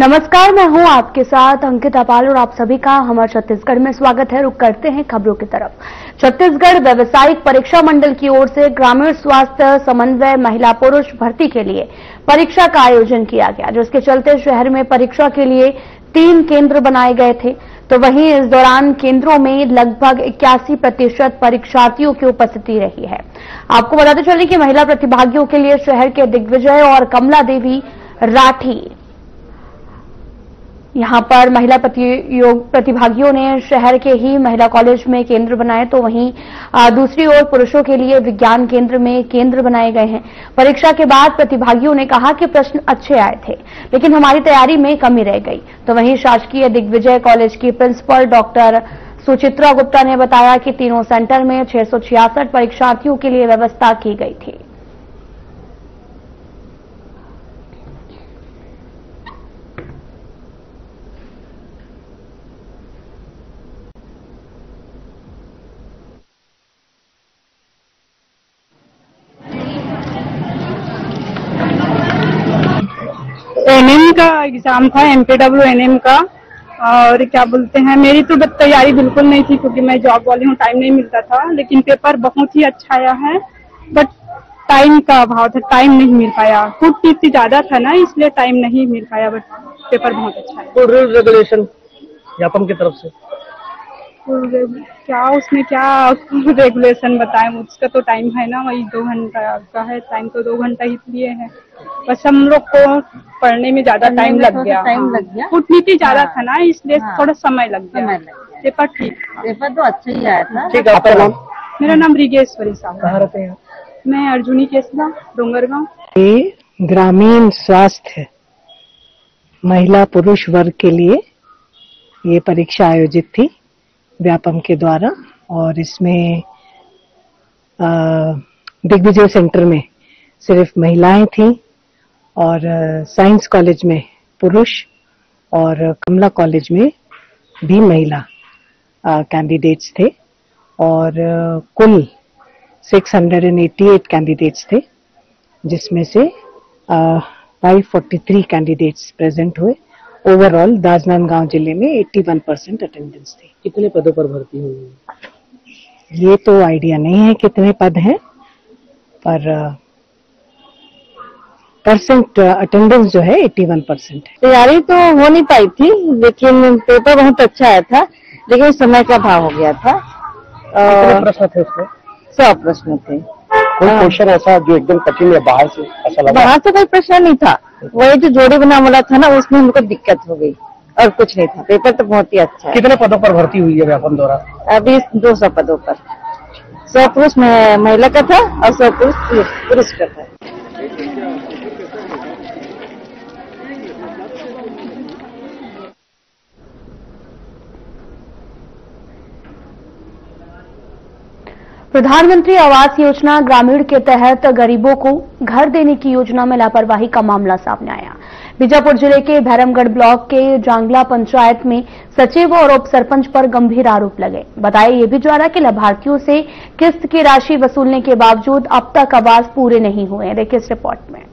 नमस्कार, मैं हूं आपके साथ अंकिता पाल और आप सभी का हमारे छत्तीसगढ़ में स्वागत है। रुक करते हैं खबरों की तरफ। छत्तीसगढ़ व्यावसायिक परीक्षा मंडल की ओर से ग्रामीण स्वास्थ्य समन्वय महिला पुरुष भर्ती के लिए परीक्षा का आयोजन किया गया, जिसके चलते शहर में परीक्षा के लिए 3 केंद्र बनाए गए थे। तो वहीं इस दौरान केंद्रों में लगभग 81% परीक्षार्थियों की उपस्थिति रही है। आपको बताते चलें कि महिला प्रतिभागियों के लिए शहर के दिग्विजय और कमला देवी राठी यहां पर महिला प्रतिभागियों ने शहर के ही महिला कॉलेज में केंद्र बनाए, तो वहीं दूसरी ओर पुरुषों के लिए विज्ञान केंद्र में केंद्र बनाए गए हैं। परीक्षा के बाद प्रतिभागियों ने कहा कि प्रश्न अच्छे आए थे, लेकिन हमारी तैयारी में कमी रह गई। तो वहीं शासकीय दिग्विजय कॉलेज की प्रिंसिपल डॉक्टर सुचित्रा गुप्ता ने बताया कि तीनों सेंटर में 666 परीक्षार्थियों के लिए व्यवस्था की गई थी। एनएम का एग्जाम था, एमपीडब्ल्यू एनएम का। और क्या बोलते हैं, मेरी तो तैयारी बिल्कुल नहीं थी क्योंकि मैं जॉब वाली हूँ, टाइम नहीं मिलता था। लेकिन पेपर बहुत ही अच्छा आया है, बट टाइम का अभाव था, टाइम नहीं मिल पाया। कूटनीति ज्यादा था ना, इसलिए टाइम नहीं मिल पाया, बट पेपर बहुत अच्छा है। रूल रेगुलेशन व्यापम की तरफ से क्या उसमें क्या रेगुलेशन बताएं, उसका तो टाइम है ना, वही 2 घंटा का है टाइम, तो 2 घंटा ही लिए है। बस हम लोग को पढ़ने में ज्यादा टाइम लग गया, कूटनीति ज्यादा था ना, इसलिए थोड़ा समय लग गया। पेपर ठीक, पेपर तो अच्छा ही आया था। ठीक है। आपका नाम? मेरा नाम रिगेश्वरी साहू। कहाँ रहते हैं? मैं अर्जुनी केसला, डोंगरगांव। ये ग्रामीण स्वास्थ्य महिला पुरुष वर्ग के लिए ये परीक्षा आयोजित थी व्यापम के द्वारा, और इसमें दिग्विजय सेंटर में सिर्फ महिलाएं थीं और साइंस कॉलेज में पुरुष और कमला कॉलेज में भी महिला कैंडिडेट्स थे। और कुल 688 कैंडिडेट्स थे, जिसमें से 543 कैंडिडेट्स प्रेजेंट हुए। ओवरऑल राजनांदगांव जिले में 81% अटेंडेंस थी। कितने पदों पर भर्ती हुई? ये तो आइडिया नहीं है कितने पद हैं, पर परसेंट अटेंडेंस जो है 81% है। तैयारी तो हो नहीं पाई थी, लेकिन पेपर बहुत अच्छा आया था, लेकिन समय का अभाव हो गया था। कितने प्रश्न थे उसमें? 100 प्रश्न थे। कोई क्वेश्चन ऐसा जो एकदम कठिन है बाहर से ऐसा लगा? बाहर से कोई प्रश्न नहीं था, वही जो जोड़ी बना वाला था ना, उसमें हमको दिक्कत हो गई और कुछ नहीं था। पेपर तो बहुत ही अच्छा है। कितने पदों पर भर्ती हुई है व्यापम द्वारा? अभी 200 पदों पर, 100 पुरुष महिला का था और 100 पुरुष का था। प्रधानमंत्री आवास योजना ग्रामीण के तहत गरीबों को घर देने की योजना में लापरवाही का मामला सामने आया। बीजापुर जिले के भैरमगढ़ ब्लॉक के जांगला पंचायत में सचिव और उप सरपंच पर गंभीर आरोप लगे। बताया ये भी जा रहा कि लाभार्थियों से किस्त की राशि वसूलने के बावजूद अब तक आवास पूरे नहीं हुए हैं। देखिए इस रिपोर्ट में।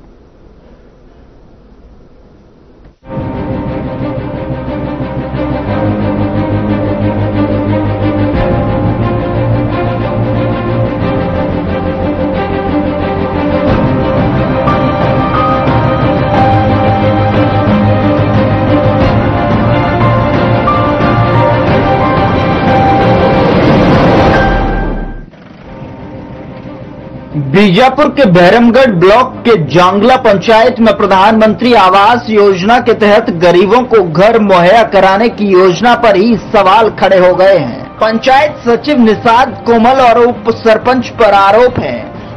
बीजापुर के भैरमगढ़ ब्लॉक के जांगला पंचायत में प्रधानमंत्री आवास योजना के तहत गरीबों को घर मुहैया कराने की योजना पर ही सवाल खड़े हो गए हैं। पंचायत सचिव निषाद कोमल और उप सरपंच पर आरोप है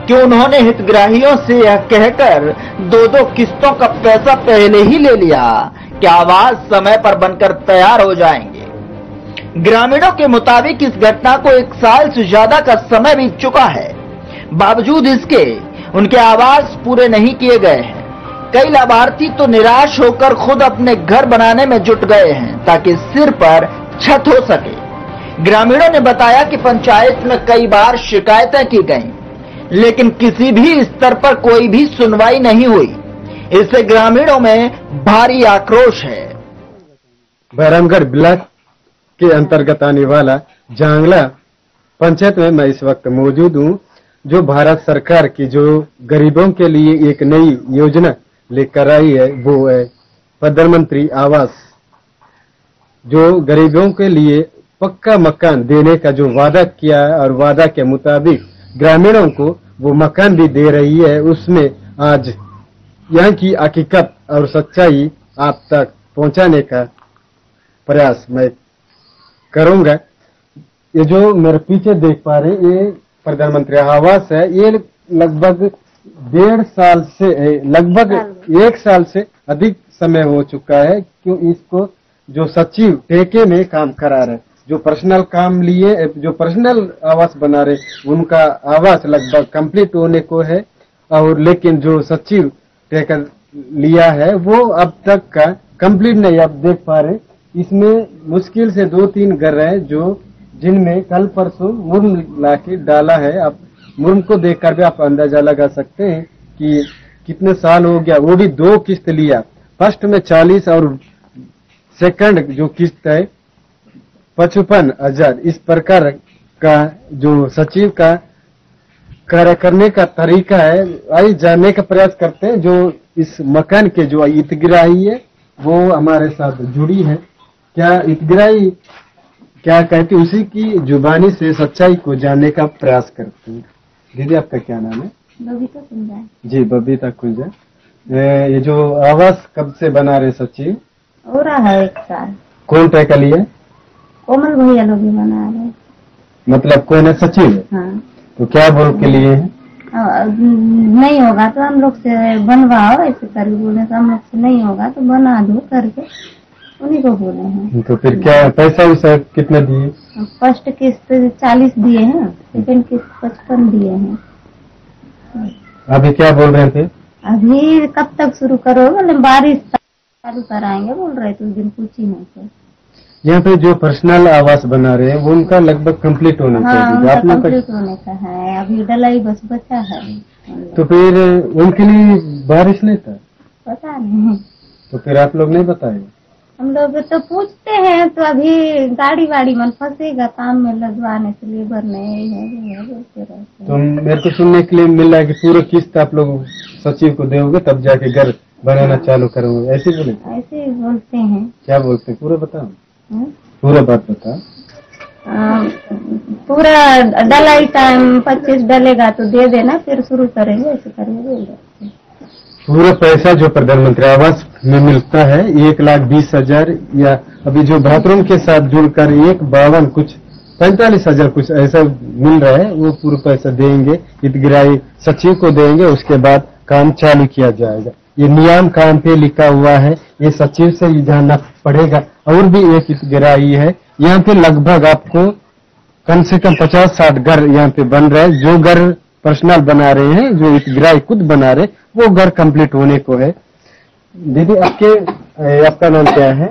कि उन्होंने हितग्राहियों से यह कहकर 2-2 किस्तों का पैसा पहले ही ले लिया कि आवास समय पर बनकर तैयार हो जाएंगे। ग्रामीणों के मुताबिक इस घटना को 1 साल से ज्यादा का समय बीत चुका है, बावजूद इसके उनके आवास पूरे नहीं किए गए हैं। कई लाभार्थी तो निराश होकर खुद अपने घर बनाने में जुट गए हैं ताकि सिर पर छत हो सके। ग्रामीणों ने बताया कि पंचायत में कई बार शिकायतें की गईं, लेकिन किसी भी स्तर पर कोई भी सुनवाई नहीं हुई। इससे ग्रामीणों में भारी आक्रोश है। बहरामगढ़ ब्लॉक के अंतर्गत आने वाला जांगला पंचायत में मैं इस वक्त मौजूद हूं, जो भारत सरकार की जो गरीबों के लिए एक नई योजना लेकर आई है, वो है प्रधानमंत्री आवास, जो गरीबों के लिए पक्का मकान देने का जो वादा किया है और वादा के मुताबिक ग्रामीणों को वो मकान भी दे रही है। उसमें आज यहाँ की हकीकत और सच्चाई आप तक पहुंचाने का प्रयास मैं करूंगा। ये जो मेरे पीछे देख पा रहे हैं, ये प्रधानमंत्री आवास है। ये लगभग 1.5 साल से, लगभग 1 साल से अधिक समय हो चुका है, क्यों इसको जो सचिव ठेके में काम करा रहे, जो पर्सनल काम लिए, जो पर्सनल आवास बना रहे, उनका आवास लगभग कंप्लीट होने को है, और लेकिन जो सचिव ठेका लिया है वो अब तक का कंप्लीट नहीं। आप देख पा रहे इसमें मुश्किल से 2-3 घर है जो जिनमें कल परसों मुर्म लाके डाला है। आप मुर्म को देखकर भी आप अंदाजा लगा सकते हैं कि कितने साल हो गया। वो भी 2 किस्त लिया, फर्स्ट में 40 और सेकंड जो किस्त है 55,000। इस प्रकार का जो सचिव का कार्य करने का तरीका है, आई जानने का प्रयास करते हैं। जो इस मकान के जो हितग्राही है वो हमारे साथ जुड़ी है। क्या हितग्राही क्या कहती, उसी की जुबानी से सच्चाई को जानने का प्रयास करते हैं। दीदी आपका क्या नाम है? बबीता कुंजा। जी बबीता कुंजा। ये जो आवास कब से बना रहे सचिव? हो रहा है 1 साल। कौन तय कर लिया? कोमल भैया लोग भी बना रहे। मतलब कौन है सचिव? हाँ। तो क्या बोल के लिए है? नहीं होगा तो हम लोग से बनवाओ, ऐसे कर बोले तो हम लोग से नहीं होगा तो बना दो करके उन्हीं को बोले हैं। तो फिर क्या पैसा वैसा कितना दिए? फर्स्ट किस्त 40 दिए हैं, सेकंड किस्त 55 दिए हैं। अभी क्या बोल रहे थे? अभी कब तक शुरू करोगे? बोले बारिश चालू कराएंगे बोल रहे थे, उस दिन पूछी नहीं थे। यहाँ पे जो पर्सनल आवास बना रहे हैं वो उनका लगभग कंप्लीट होना चाहिए। उनका कंप्लीट होने का है, अभी डलाई बस बचा है। तो फिर उनके लिए बारिश नहीं था? पता नहीं। तो फिर आप लोग नहीं बताए? हम लोग तो पूछते हैं, तो अभी गाड़ी वाड़ी मन फंसेगा काम में लगवाने से लेबर नहीं है बोलते रहते हैं। तो मेरे को सुनने के लिए मिल रहा है कि पूरा किस्त आप लोग सचिव को दोगे तब जाके घर बनाना चालू करोगे, ऐसे बोले? ऐसे ही बोलते हैं। क्या बोलते हैं पूरा बताओ? है? पूरा बात बताओ। पूरा डलाई टाइम 25 डलेगा तो दे देना, फिर शुरू करेंगे, ऐसे करेंगे बोल रहे। पूरा पैसा जो प्रधानमंत्री आवास में मिलता है 1,20,000, या अभी जो बाथरूम के साथ जुड़कर 1,52 कुछ 45,000 कुछ ऐसा मिल रहा है, वो पूरा पैसा देंगे, हितग्राही सचिव को देंगे, उसके बाद काम चालू किया जाएगा। ये नियम काम पे लिखा हुआ है, ये सचिव से ही जानना पड़ेगा। और भी एक हितग्राही है, यहाँ पे लगभग आपको कम से कम 50-60 घर यहाँ पे बन रहे हैं। जो घर पर्सनल बना रहे हैं, जो हितग्राही खुद बना रहे, वो घर कंप्लीट होने को है। दीदी आपका नाम क्या है?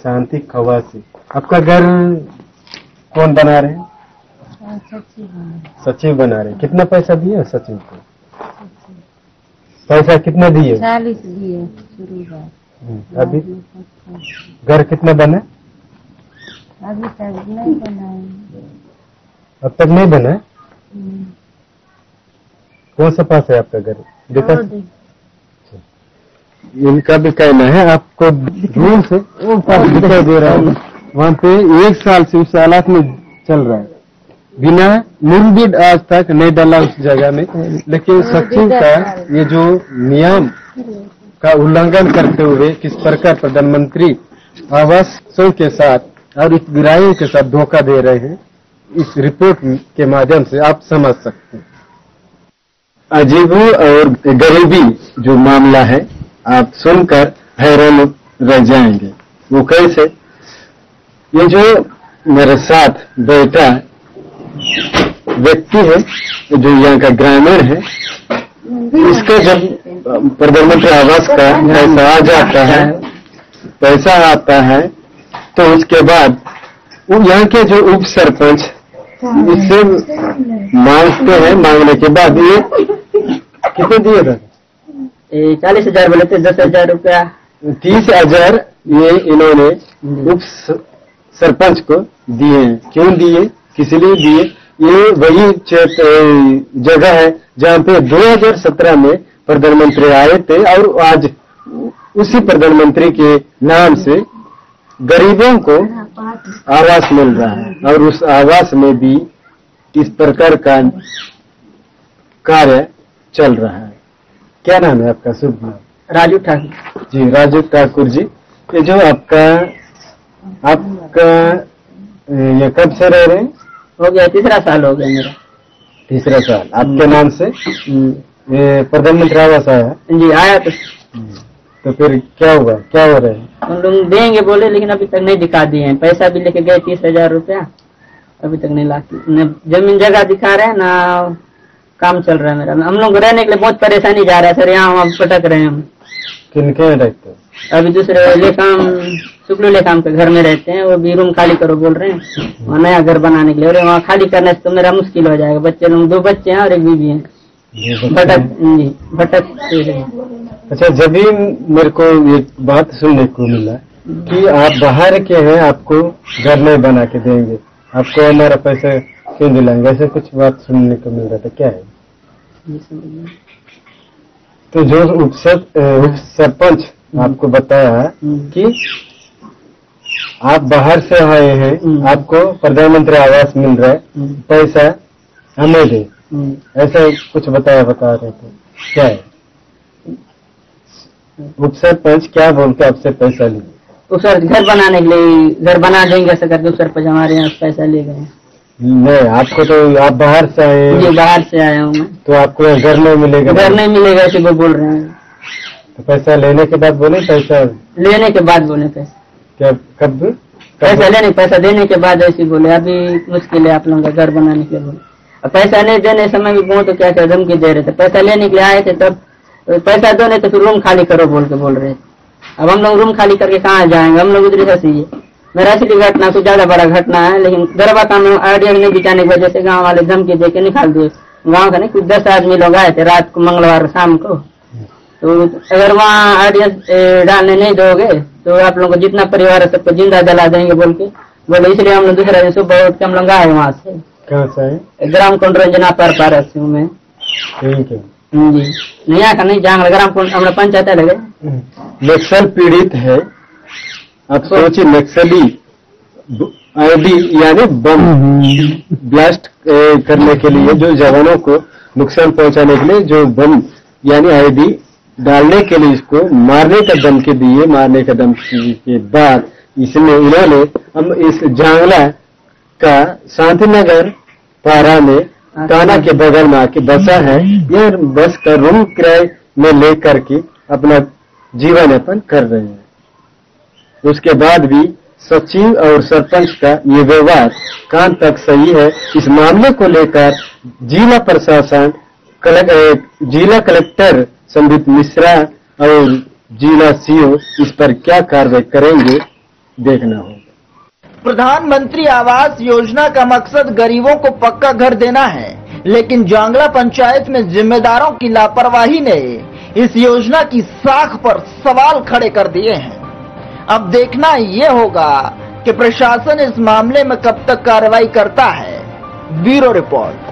शांति खवासी। आपका घर कौन बना रहे हैं? सचिव बना रहे हैं। कितना पैसा दिए सचिव को? पैसा कितना दिए? 40 दिए शुरू। अभी घर कितना बना? अभी तक नहीं बनाए। अब तक नहीं बना? कौन सा पास है आपका घर? देखा? इनका भी कहना है आपको रूम से वो पास दिखाई दे रहा है, वहाँ पे 1 साल से उस हालात में चल रहा है, बिना मुर्म भी आज तक नहीं डाला उस जगह में। लेकिन सचिव का ये जो नियम का उल्लंघन करते हुए किस प्रकार प्रधानमंत्री आवास के साथ और हितग्राहियों के साथ धोखा दे रहे हैं, इस रिपोर्ट के माध्यम से आप समझ सकते हैं। अजीब और गरीबी जो मामला है, आप सुनकर हैरान रह जाएंगे। वो कैसे? ये जो मेरे साथ बैठा व्यक्ति है, जो यहाँ का ग्रामीण है, इसका जब प्रधानमंत्री आवास का पैसा आ जाता है, पैसा आता है, तो उसके बाद वो यहाँ के जो उप सरपंच इससे मांगते हैं, मांगने के बाद ये कितने दिए था? 40,000 बोले थे, 10,000 रुपया 30,000 ये इन्होंने उप सरपंच को दिए। क्यों दिए, किस लिए दिए? ये वही जगह है जहाँ पे 2017 में प्रधानमंत्री आए थे और आज उसी प्रधानमंत्री के नाम से गरीबों को आवास मिल रहा है और उस आवास में भी इस प्रकार का कार्य चल रहा है। क्या नाम है आपका? शुभ नाम? राजू ठाकुर जी, राजू ठाकुर जी। ये जो आपका ये कब से रह रहे हैं? हो गया 3रा साल हो गया मेरा। 3रा साल आपके नाम से ये प्रधानमंत्री आवास आया? जी आया। तो फिर क्या हुआ, क्या हो रहा है? हम लोग देंगे बोले, लेकिन अभी तक नहीं दिखा दिए हैं। पैसा भी लेके गए 30,000 रुपया, अभी तक नहीं लाके। न जमीन जगह दिखा रहे हैं ना काम चल रहा है मेरा। हम लोग रहने के लिए बहुत परेशानी जा रहा है सर, यहाँ हम भटक रहे हैं। हम किनके रहते हैं? अभी दूसरे लेकाम शुक्ल लेकाम के घर में रहते हैं, वो भी रूम खाली करो बोल रहे हैं वहाँ नया घर बनाने के लिए। और वहाँ खाली करने से तो मेरा मुश्किल हो जाएगा। बच्चे लोग 2 बच्चे हैं और 1 बीवी है। भटक। अच्छा, जब भी मेरे को एक बात सुनने को मिला कि आप बाहर के हैं, आपको घर नहीं बना के देंगे, आपको हमारा पैसा क्यों दिलाएंगे, ऐसे कुछ बात सुनने को मिल रहा था। क्या है? तो जो उप सरपंच आपको बताया कि आप बाहर से आए हैं, आपको प्रधानमंत्री आवास मिल रहा है, पैसा हमें दे, ऐसा कुछ बता रहे थे। क्या है? उप सरपंच क्या बोल के आपसे पैसा लिए? तो सर घर बनाने के लिए, घर बना देंगे ऐसा करके उप सरपंच हमारे यहाँ पैसा ले गए। नहीं, आपको तो आप बाहर से आए? जी बाहर से आया हूँ मैं। तो आपको घर नहीं मिलेगा? घर नहीं मिलेगा ऐसे वो बोल रहे हैं। तो पैसा लेने के बाद बोले? पैसा लेने के बाद बोले पैसा? क्या कब? पैसा देने के बाद ऐसे बोले अभी मुश्किल है आप लोगों का घर बनाने के लिए बोले। पैसा नहीं देने समय भी बहुत तो क्या धमकी दे रहे थे। पैसा लेने के लिए आए थे तब पैसा दो नहीं तो फिर रूम खाली करो बोल के बोल रहे थे। अब हम लोग रूम खाली करके कहाँ जाएंगे? हम लोग उधर से ही मेरा असली घटना कुछ ज्यादा बड़ा घटना है, लेकिन गरबा काम में आइडिया नहीं बिताने की वजह से गाँव वाले धमकी दे के निकाल दिए। गाँव का नहीं कुछ 10 आदमी लोग आए थे रात को, मंगलवार शाम को। तो अगर वहाँ आइडिया डालने नहीं दोगे तो आप लोगों को जितना परिवार है सबको जिंदा जला देंगे बोल के बोले। इसलिए हम लोग दूसरा दिन सुबह उठ के हम लोग आए वहाँ से। कहाँ से आए? ग्राम कुंडरंजना पर हूँ मैं। ठीक है जी, नहीं का नहीं जांग ग्राम हमारा पंचायत लगे। नक्सल पीड़ित है। अब सोचिए, नक्सली आईडी यानी बम ब्लास्ट करने के लिए, जो जवानों को नुकसान पहुंचाने के लिए जो बम यानी आईडी डालने के लिए इसको मारने का धमकी दिए। मारने का धमकी के बाद इसमें इन्होंने हम इस जांगला का शांतिनगर पारा में थाना के बगल में आके बसा है। यह बस का रूम किराए में लेकर के अपना जीवन यापन कर रहे हैं। उसके बाद भी सचिव और सरपंच का ये व्यवहार कहां तक सही है, इस मामले को लेकर जिला प्रशासन, जिला कलेक्टर संदीप मिश्रा और जिला सीओ इस पर क्या कार्रवाई करेंगे, देखना होगा। प्रधानमंत्री आवास योजना का मकसद गरीबों को पक्का घर देना है, लेकिन जांगला पंचायत में जिम्मेदारों की लापरवाही ने इस योजना की साख पर सवाल खड़े कर दिए हैं। अब देखना ये होगा कि प्रशासन इस मामले में कब तक कार्रवाई करता है। Bureau report.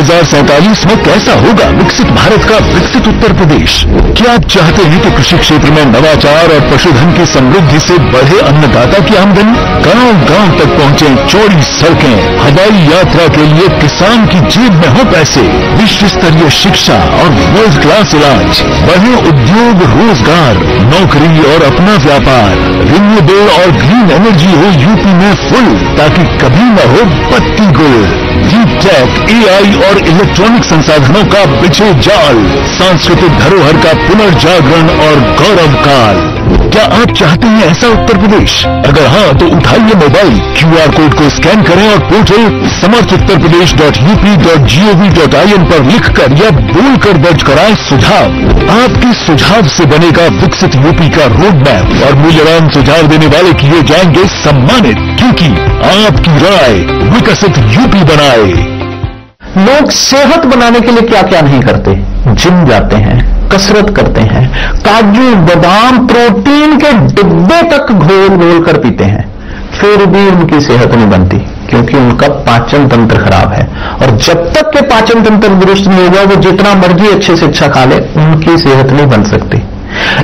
2047 में कैसा होगा विकसित भारत का विकसित उत्तर प्रदेश? क्या आप चाहते हैं कि कृषि क्षेत्र में नवाचार और पशुधन की समृद्धि से बढ़े अन्नदाता की आमदनी? गांव-गांव तक पहुंचे चौड़ी सड़कें, हवाई यात्रा के लिए किसान की जेब में हो पैसे, विश्व स्तरीय शिक्षा और वर्ल्ड क्लास इलाज, बढ़े उद्योग, रोजगार, नौकरी और अपना व्यापार, रिन्यूएबल और ग्रीन एनर्जी हो यूपी में फुल, ताकि कभी न हो बत्ती गुल। डीप टेक, एआई और इलेक्ट्रॉनिक संसाधनों का बिछे जाल, सांस्कृतिक धरोहर का पुनर्जागरण और गौरव काल। क्या आप चाहते हैं ऐसा उत्तर प्रदेश? अगर हाँ तो उठाइए मोबाइल, QR कोड को स्कैन करें और पोर्टल samarthuttarpradesh.up.gov.in पर लिखकर या बोलकर दर्ज कराएं सुझाव। आपके सुझाव से बनेगा विकसित यूपी का रोड मैप और मूल्यवान सुझाव देने वाले किए जाएंगे सम्मानित, क्योंकि आपकी राय विकसित यूपी बनाए। लोग सेहत बनाने के लिए क्या क्या नहीं करते, जिम जाते हैं, कसरत करते हैं, काजू बादाम प्रोटीन के डिब्बे तक घोल घोल कर पीते हैं, फिर भी उनकी सेहत नहीं बनती, क्योंकि उनका पाचन तंत्र खराब है। और जब तक के पाचन तंत्र दुरुस्त नहीं होगा, वो जितना मर्जी अच्छे से अच्छा खा ले, उनकी सेहत नहीं बन सकती।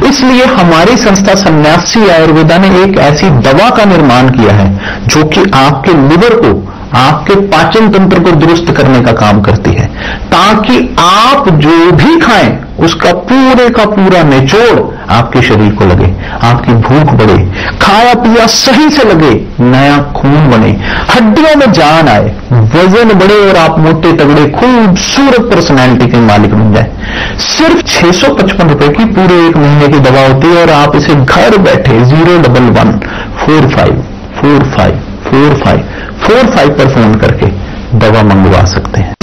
इसलिए हमारी संस्था सन्यासी आयुर्वेदा ने एक ऐसी दवा का निर्माण किया है जो कि आपके लिवर को, आपके पाचन तंत्र को दुरुस्त करने का काम करती है, ताकि आप जो भी खाएं उसका पूरे का पूरा निचोड़ आपके शरीर को लगे, आपकी भूख बढ़े, खाया पिया सही से लगे, नया खून बने, हड्डियों में जान आए, वजन बढ़े और आप मोटे तगड़े खूबसूरत पर्सनैलिटी के मालिक बन जाए। सिर्फ 655 रुपए की पूरे 1 महीने की दवा होती है और आप इसे घर बैठे 01145454545 पर फोन करके दवा मंगवा सकते हैं।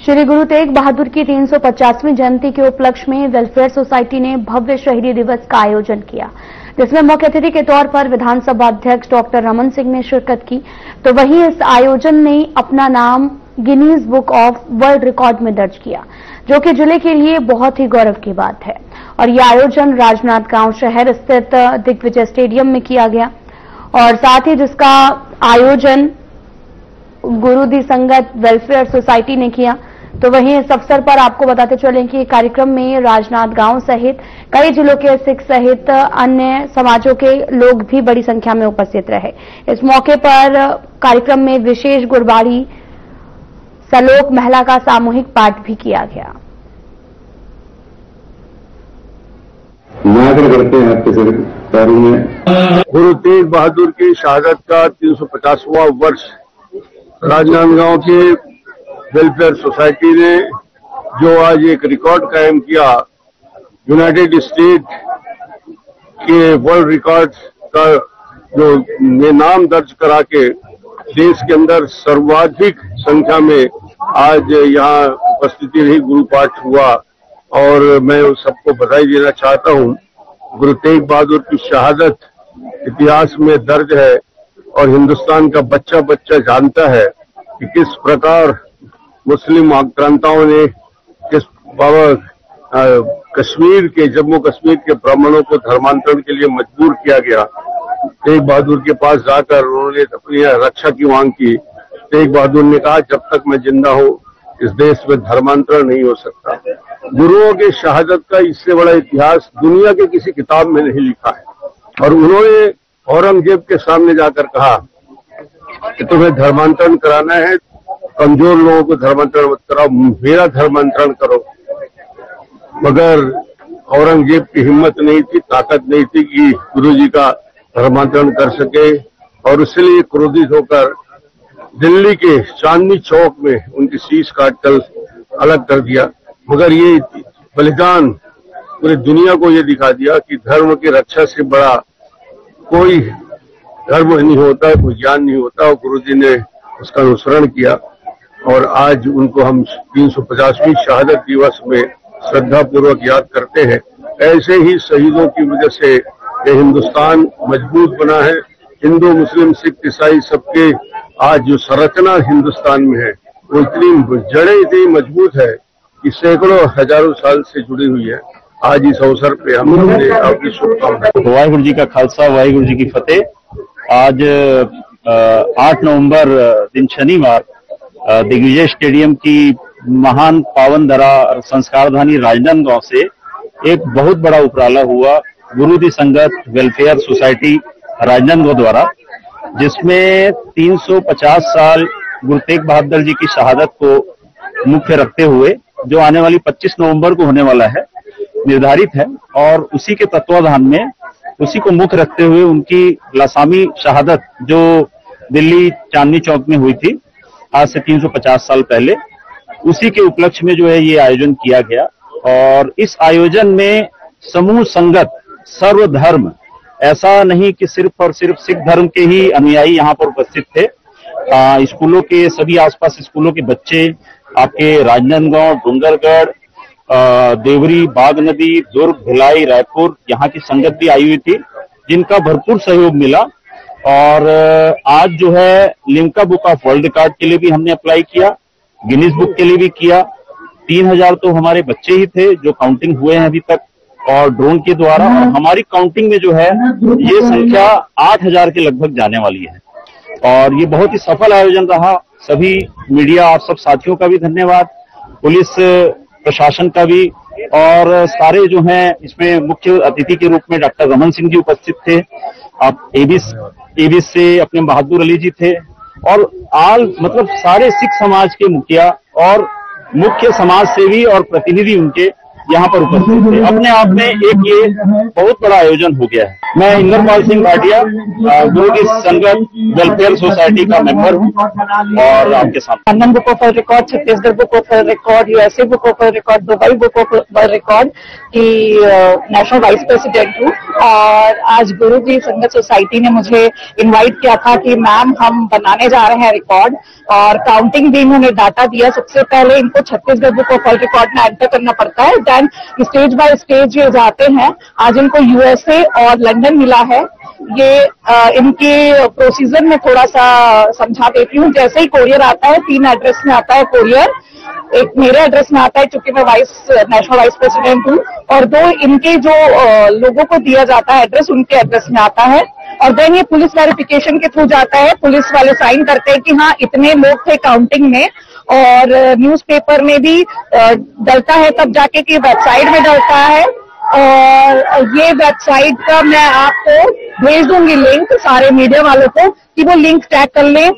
श्री गुरु तेग बहादुर की 350वीं जयंती के उपलक्ष्य में वेलफेयर सोसाइटी ने भव्य शहीदी दिवस का आयोजन किया, जिसमें मुख्य अतिथि के तौर पर विधानसभा अध्यक्ष डॉक्टर रमन सिंह ने शिरकत की। तो वहीं इस आयोजन ने अपना नाम Guinness book of world record में दर्ज किया, जो कि जिले के लिए बहुत ही गौरव की बात है। और यह आयोजन राजनांदगांव शहर स्थित दिग्विजय स्टेडियम में किया गया और साथ ही जिसका आयोजन गुरु दी संगत वेलफेयर सोसाइटी ने किया। तो वहीं इस अवसर पर आपको बताते चलें कि कार्यक्रम में राजनांदगांव सहित कई जिलों के सिख सहित अन्य समाजों के लोग भी बड़ी संख्या में उपस्थित रहे। इस मौके पर कार्यक्रम में विशेष गुरबाणी सलोक महिला का सामूहिक पाठ भी किया गया। करते हैं आपके पैरों में। गुरु तेग बहादुर की शहादत का 350वां वर्ष राजनांदगांव के वेलफेयर सोसाइटी ने जो आज एक रिकॉर्ड कायम किया, यूनाइटेड स्टेट के वर्ल्ड रिकॉर्ड का जो नाम दर्ज करा के देश के अंदर सर्वाधिक संख्या में आज यहाँ उपस्थिति रही, गुरु पाठ हुआ। और मैं उस सबको बधाई देना चाहता हूँ। गुरु तेग बहादुर की शहादत इतिहास में दर्ज है और हिंदुस्तान का बच्चा बच्चा जानता है कि किस प्रकार मुस्लिम आक्रांताओं ने किस कश्मीर के, जम्मू कश्मीर के ब्राह्मणों को धर्मांतरण के लिए मजबूर किया गया। तेग बहादुर के पास जाकर उन्होंने अपनी रक्षा की मांग की। तेग बहादुर ने कहा, जब तक मैं जिंदा हूँ इस देश में धर्मांतरण नहीं हो सकता। गुरुओं के शहादत का इससे बड़ा इतिहास दुनिया के किसी किताब में नहीं लिखा है। और उन्होंने औरंगजेब के सामने जाकर कहा कि तुम्हें धर्मांतरण कराना है, कमजोर लोगों को धर्मांतरण मत कराओ, मेरा धर्मांतरण करो। मगर औरंगजेब की हिम्मत नहीं थी, ताकत नहीं थी कि गुरुजी का धर्मांतरण कर सके और इसलिए क्रोधित होकर दिल्ली के चांदनी चौक में उनकी शीश काटकर अलग कर दिया। मगर ये बलिदान पूरी दुनिया को ये दिखा दिया कि धर्म की रक्षा से बड़ा कोई धर्म नहीं होता है, कोई ज्ञान नहीं होता। और गुरुजी ने उसका अनुसरण किया और आज उनको हम 350वीं शहादत दिवस में श्रद्धा पूर्वक याद करते हैं। ऐसे ही शहीदों की वजह से ये हिंदुस्तान मजबूत बना है। हिंदू, मुस्लिम, सिख, ईसाई सबके आज जो संरचना हिंदुस्तान में है वो इतनी जड़ें इतनी मजबूत है कि सैकड़ों हजारों साल से जुड़ी हुई है। आज इस अवसर पे हम सबने आपकी शुभकामनाएं। वाहिगुरु जी का खालसा, वाहिगुरु जी की फतेह। आज 8 नवंबर दिन शनिवार दिग्विजय स्टेडियम की महान पावन धरा संस्कारधानी राजनांदगांव से एक बहुत बड़ा उपराला हुआ गुरुदी संगत वेलफेयर सोसाइटी राजनांदगांव द्वारा, जिसमें 350 साल गुरु तेग बहादुर जी की शहादत को मुख्य रखते हुए जो आने वाली 25 नवंबर को होने वाला है निर्धारित है, और उसी के तत्वाधान में उसी को मुख्य रखते हुए उनकी लासामी शहादत जो दिल्ली चांदनी चौक में हुई थी आज से 350 साल पहले, उसी के उपलक्ष्य में जो है ये आयोजन किया गया। और इस आयोजन में समूह संगत सर्वधर्म, ऐसा नहीं कि सिर्फ और सिर्फ सिख धर्म के ही अनुयायी यहाँ पर उपस्थित थे। स्कूलों के सभी आसपास स्कूलों के बच्चे, आपके राजनांदगांव, डूंगरगढ़, देवरी, बाग नदी, दुर्ग, भिलाई, रायपुर, यहाँ की संगत भी आई हुई थी, जिनका भरपूर सहयोग मिला। और आज जो है Limca book of world record के लिए भी हमने अप्लाई किया, गिनीज बुक के लिए भी किया। 3000 तो हमारे बच्चे ही थे जो काउंटिंग हुए हैं अभी तक, और ड्रोन के द्वारा, और हमारी काउंटिंग में जो है ये संख्या 8000 के लगभग जाने वाली है। और ये बहुत ही सफल आयोजन रहा। सभी मीडिया और सब साथियों का भी धन्यवाद, पुलिस प्रशासन का भी, और सारे जो हैं इसमें मुख्य अतिथि के रूप में डॉक्टर रमन सिंह जी उपस्थित थे। आप एबिस से अपने बहादुर अली जी थे, और मतलब सारे सिख समाज के मुखिया और मुख्य समाज सेवी और प्रतिनिधि उनके यहाँ पर उपस्थित थे। अपने आप में एक ये बहुत बड़ा आयोजन हो गया है। मैं इंद्रपाल सिंह भाटिया, गुरुदी संगत वेलफेयर सोसाइटी का मेंबर हूँ, और आपके साथ London book of world record, Chhattisgarh book of world record, USA book of world record, Dubai book of world record की नेशनल वाइस प्रेसिडेंट हूँ। और आज गुरुदी संगत सोसाइटी ने मुझे इनवाइट किया था कि मैम हम बनाने जा रहे हैं रिकॉर्ड, और काउंटिंग भी इन्होंने डाटा दिया। सबसे पहले इनको Chhattisgarh book of world record में एंटर करना पड़ता है, देन स्टेज बाय स्टेज ये जाते हैं। आज इनको यूएसए और लंदन मिला है। ये इनके प्रोसीजर में थोड़ा सा समझा देती हूँ। जैसे ही कोरियर आता है, 3 एड्रेस में आता है कोरियर। एक मेरे एड्रेस में आता है क्योंकि मैं नेशनल वाइस प्रेसिडेंट हूँ, और 2 इनके जो लोगों को दिया जाता है एड्रेस, उनके एड्रेस में आता है। और देन ये पुलिस वेरिफिकेशन के थ्रू जाता है। पुलिस वाले साइन करते हैं कि हाँ इतने लोग थे काउंटिंग में, और न्यूज़पेपर में भी डलता है, तब जाके कि वेबसाइट में डलता है। और ये वेबसाइट का मैं आपको भेज दूंगी लिंक सारे मीडिया वालों को, कि वो लिंक टैग कर लें।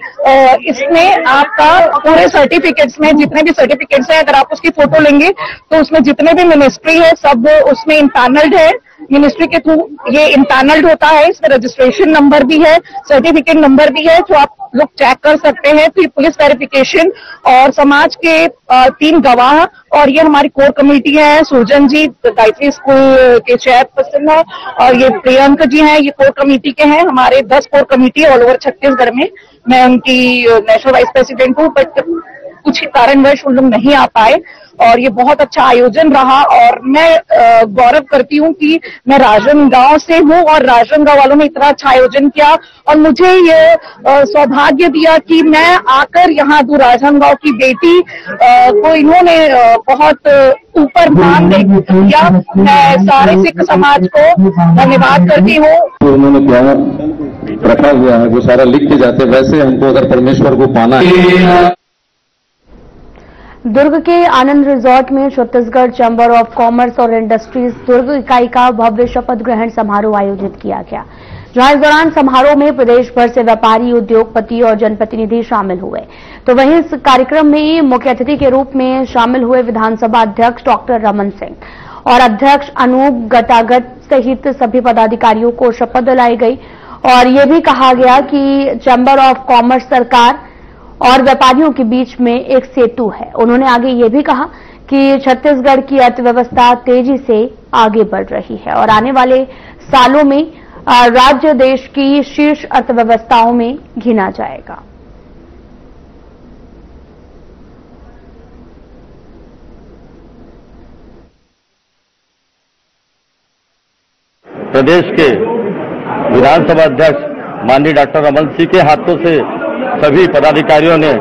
इसमें आपका पूरे सर्टिफिकेट्स में जितने भी सर्टिफिकेट्स हैं, अगर आप उसकी फोटो लेंगे तो उसमें जितने भी मिनिस्ट्री है सब उसमें इम्पैनल्ड है। मिनिस्ट्री के थ्रू ये इम्पैनल्ड होता है। इसमें रजिस्ट्रेशन नंबर भी है, सर्टिफिकेट नंबर भी है, जो आप लोग चेक कर सकते हैं। फिर पुलिस वेरिफिकेशन और समाज के 3 गवाह, और ये हमारी कोर कमेटी है। सुरजन जी गायत्री स्कूल के चेयरपर्सन है, और ये प्रियंक जी हैं, ये कोर कमेटी के हैं। हमारे 10 core committee all over Chhattisgarh में। मैं उनकी नेशनल वाइस प्रेसिडेंट हूँ, बट कुछ ही कारणवश उन लोग नहीं आ पाए, और ये बहुत अच्छा आयोजन रहा। और मैं गौरव करती हूँ कि मैं राजनांदगांव से हूँ, और राजनांदगांव वालों ने इतना अच्छा आयोजन किया, और मुझे ये सौभाग्य दिया कि मैं आकर यहाँ राजनांदगांव की बेटी को इन्होंने बहुत ऊपर मान दिया। मैं सारे सिख समाज को धन्यवाद करती हूँ। उन्होंने क्या रखा हुआ है, वो सारा लिख के जाते। वैसे हमको अगर परमेश्वर को पाना है। दुर्ग के आनंद रिजॉर्ट में छत्तीसगढ़ चैंबर ऑफ कॉमर्स और इंडस्ट्रीज दुर्ग इकाई का भव्य शपथ ग्रहण समारोह आयोजित किया गया, जहां इस दौरान समारोह में प्रदेश भर से व्यापारी, उद्योगपति और जनप्रतिनिधि शामिल हुए। तो वहीं इस कार्यक्रम में मुख्य अतिथि के रूप में शामिल हुए विधानसभा अध्यक्ष डॉक्टर रमन सिंह और अध्यक्ष अनूप गटागत सहित सभी पदाधिकारियों को शपथ दिलाई गई। और ये भी कहा गया कि चैंबर ऑफ कॉमर्स सरकार और व्यापारियों के बीच में एक सेतु है। उन्होंने आगे ये भी कहा कि छत्तीसगढ़ की अर्थव्यवस्था तेजी से आगे बढ़ रही है, और आने वाले सालों में राज्य देश की शीर्ष अर्थव्यवस्थाओं में गिना जाएगा। प्रदेश के विधानसभा अध्यक्ष माननीय डॉक्टर रमन सिंह के हाथों से सभी पदाधिकारियों ने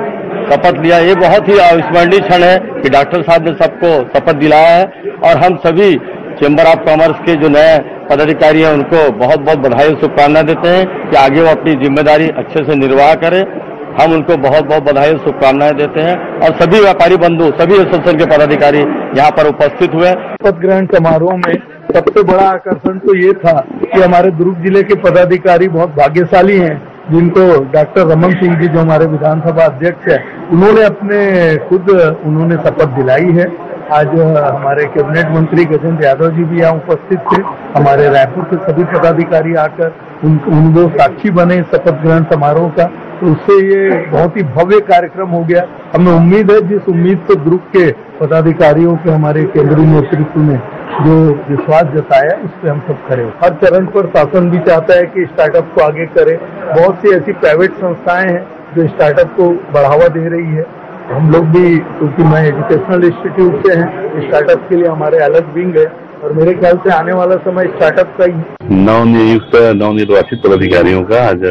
शपथ लिया। ये बहुत ही अविस्मरणीय क्षण है कि डॉक्टर साहब ने सबको शपथ दिलाया है और हम सभी चेंबर ऑफ कॉमर्स के जो नए पदाधिकारी हैं उनको बहुत बहुत बधाई और शुभकामनाएं देते हैं कि आगे वो अपनी जिम्मेदारी अच्छे से निर्वाह करें। हम उनको बहुत बहुत बधाई और शुभकामनाएं देते हैं और सभी व्यापारी बंधु, सभी एसोसिएशन के पदाधिकारी यहाँ पर उपस्थित हुए। शपथ ग्रहण समारोह में सबसे बड़ा आकर्षण तो ये था कि हमारे दुर्ग जिले के पदाधिकारी बहुत भाग्यशाली हैं, जिनको डॉक्टर रमन सिंह जी जो हमारे विधानसभा अध्यक्ष है, उन्होंने उन्होंने शपथ दिलाई है। आज हमारे कैबिनेट मंत्री गजेंद्र यादव जी भी यहाँ उपस्थित थे। हमारे रायपुर के सभी पदाधिकारी आकर उन दो साक्षी बने शपथ ग्रहण समारोह का, तो उससे ये बहुत ही भव्य कार्यक्रम हो गया। हमें उम्मीद है, जिस उम्मीद से दुर्ग के पदाधिकारियों के हमारे केंद्रीय नेतृत्व ने जो विश्वास जताया, उस पर हम सब खड़े। हर चरण पर शासन भी चाहता है कि स्टार्टअप को आगे करे। बहुत सी ऐसी प्राइवेट संस्थाएं हैं जो स्टार्टअप को बढ़ावा दे रही है। हम लोग भी, क्योंकि मैं एजुकेशनल इंस्टीट्यूट से हैं, स्टार्टअप के लिए हमारे अलग विंग है और मेरे ख्याल से आने वाला समय स्टार्टअप का ही। नवनिर्वाचित पदाधिकारियों का आज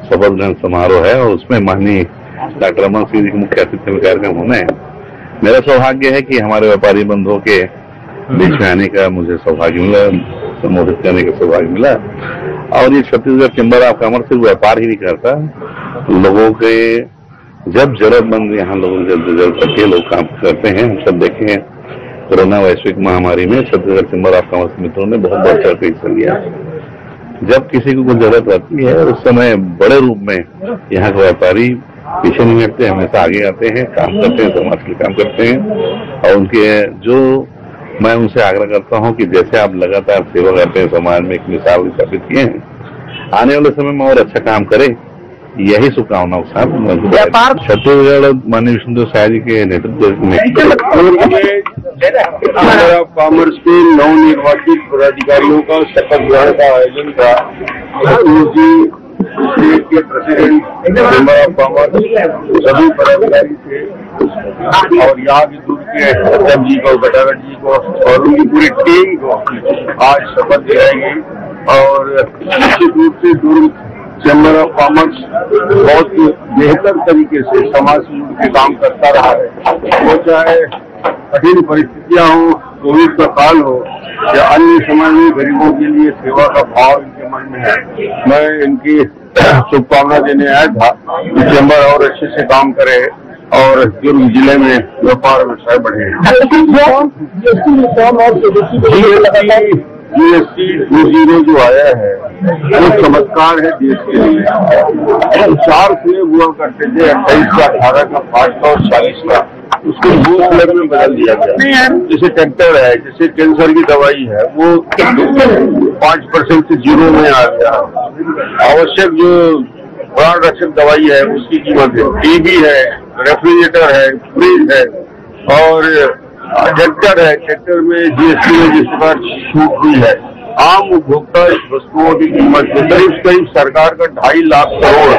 शपथ ग्रहण समारोह है और उसमें माननीय डॉक्टर रमन सिंह जी के मुख्य आतिथ्य में कार्यक्रम होना है। मेरा सौभाग्य है कि हमारे व्यापारी बंधुओं के बीच में आने का मुझे सौभाग्य मिला, संबोधित करने का सौभाग्य मिला। और ये छत्तीसगढ़ चेंबर ऑफ कॉमर्स सिर्फ व्यापार ही नहीं करता, लोगों के जब जरूरतमंद यहाँ लोगों की जरूरत पड़ती है लोग काम करते हैं। हम सब देखे हैं कोरोना वैश्विक महामारी में छत्तीसगढ़ चेंबर ऑफ कॉमर्स मित्रों ने बहुत बढ़ चढ़ के हिस्सा लिया। जब किसी को कुछ जरूरत रहती है उस समय बड़े रूप में यहाँ के व्यापारी पीछे नहीं हटते, हमेशा आगे आते हैं, काम करते हैं, समाज के काम करते हैं। और उनके जो मैं उनसे आग्रह करता हूँ कि जैसे आप लगातार सेवा करते हैं, समाज में एक मिसाल स्थापित किए हैं, आने वाले समय में और अच्छा काम करें, यही शुभकामनाओं के साथ छत्तीसगढ़ माननीय विष्णुदेव साय जी के नेतृत्व में कॉमर्स के नवनिर्वाचित पदाधिकारियों का शपथ ग्रहण का आयोजन था। स्टेट के प्रेसिडेंट चेंबर ऑफ कॉमर्स सभी पदाधिकारी थे और यहाँ के दुर्ग के अध्यक्ष जी को, गटागट जी को और उनकी पूरी टीम को आज शपथ दिलाई गई। और निश्चित रूप से दुर्ग चेंबर ऑफ कॉमर्स बहुत ही बेहतर तरीके से समाज से जुड़ के काम करता रहा है। वो चाहे कठिन परिस्थितियां हो, कोविड का काल हो या अन्य समय में गरीबों के लिए सेवा का भाव इनके मन में है। मैं इनकी शुभकामना देने आया था कि चेंबर और अच्छे से काम करे और दुर्ग जिले में व्यापार व्यवसाय बढ़े। GST 2.0 जो आया है वो चमत्कार है देश के लिए। 4 स्लैब हुआ करते थे, 28 का, 18 का, 5 का और 40 का, उसको 2 स्लैब में बदल दिया गया। जैसे ट्रैक्टर है, जैसे कैंसर की दवाई है, वो 5% से 0 में आ गया। आवश्यक जो प्राण रक्षक दवाई है उसकी कीमत है, टीवी है, रेफ्रिजरेटर है, फ्रिज है और ट्रैक्टर है। ट्रैक्टर में GST में जिस प्रकार छूट हुई है, आम उपभोक्ता वस्तुओं की कीमत करीब सरकार का 2.5 लाख करोड़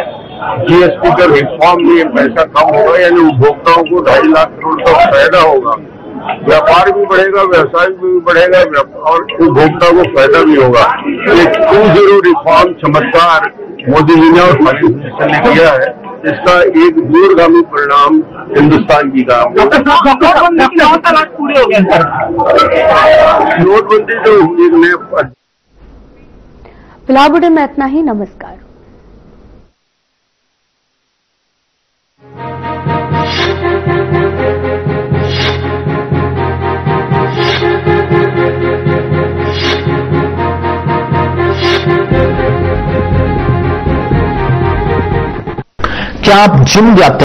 GST का रिफॉर्म में पैसा कम होगा, यानी उपभोक्ताओं को 2.5 लाख करोड़ का फायदा होगा। व्यापार भी बढ़ेगा, व्यवसाय भी बढ़ेगा और उपभोक्ता को फायदा भी होगा। ये 2.0 रिफॉर्म चमत्कार मोदी जी ने और फाइनेंस मिनिस्टर ने किया है, इसका एक दूरगामी परिणाम हिंदुस्तान की काम। नोटबंदी तो एक नए। फिलहाल बुलेटिन में इतना ही। नमस्कार। क्या आप जिम जाते